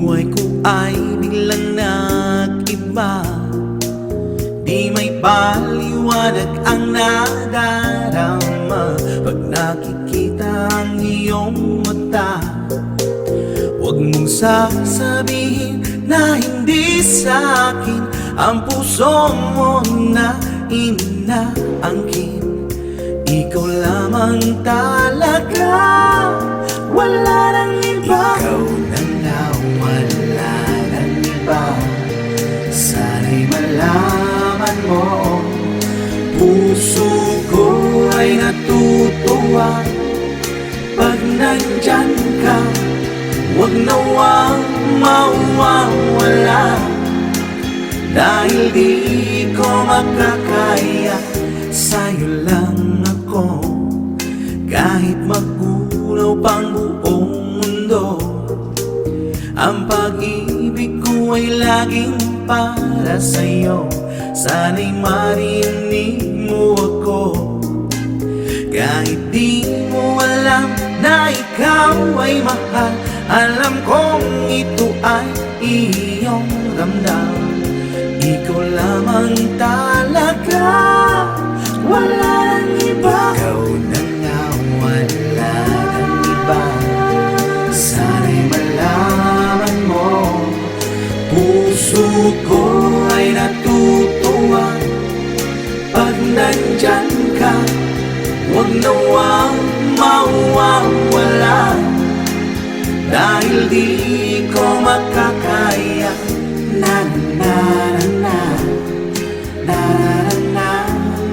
buhay ko ay biglang nag-iba. Di may paliwanag ang nadarama pag nakikita ang iyong mata. Huwag mong sasabihin na hindi sa'kin ang puso mo na inaangkin. Ikaw lamang talaga, wala nang iba. Ikaw na nga, wala nang iba. Sana'y malaman mo, puso ko ay natutuwa pag nandyan ka. Huwag nawang mawawala, dahil di ko makakaya. Sa'yo lang ako, kahit magulaw pang buong mundo. Ang pag-ibig ko ay laging para sa'yo. Sana'y marinig mo ako, kahit di mo alam na ikaw ay mahal. Alam kong ito ay iyong ramdam. Ikaw lamang talaga, wala nang iba. Ikaw na nga, wala nang iba. Sana'y malaman mo, puso ko ay natutuwa pag nandyan ka. Huwag nawang mawawala, dahil di ko makakaya. Na na na na na na na na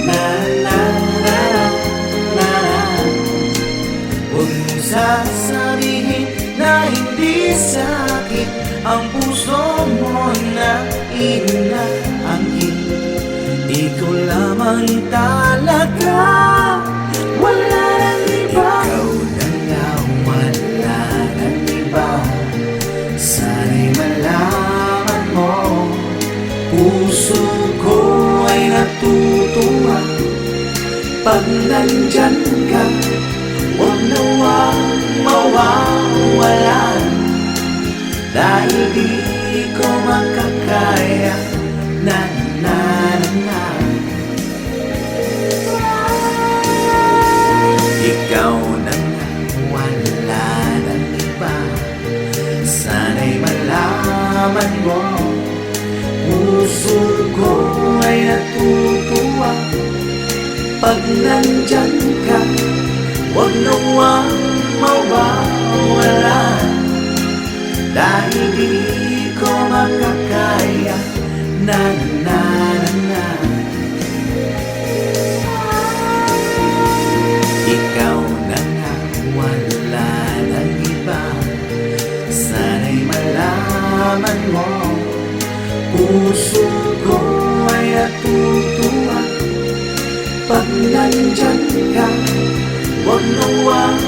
na na na. Huwag mong sasabihin na hindi sa'kin ang puso mo na inaangkin. Ikaw lamang talaga, wala nang iba. Ikaw na nga, wala nang iba. Sana'y malaman mo, puso ko ay natutuwa pag nandyan ka. Huwag nawang mawawala, dahil di ko makakaya. Na na na. Ikaw na nga, wala nang iba. Sana'y malaman mo, puso ko ay natutuwa pag nandyan ka. Huwag nawang mawawala, dahil di ko makakaya. Na na na. Ikaw na nga, wala nang iba. Sana'y malaman mo, puso ko ay natutuwa pag nandyan ka. Huwag nawang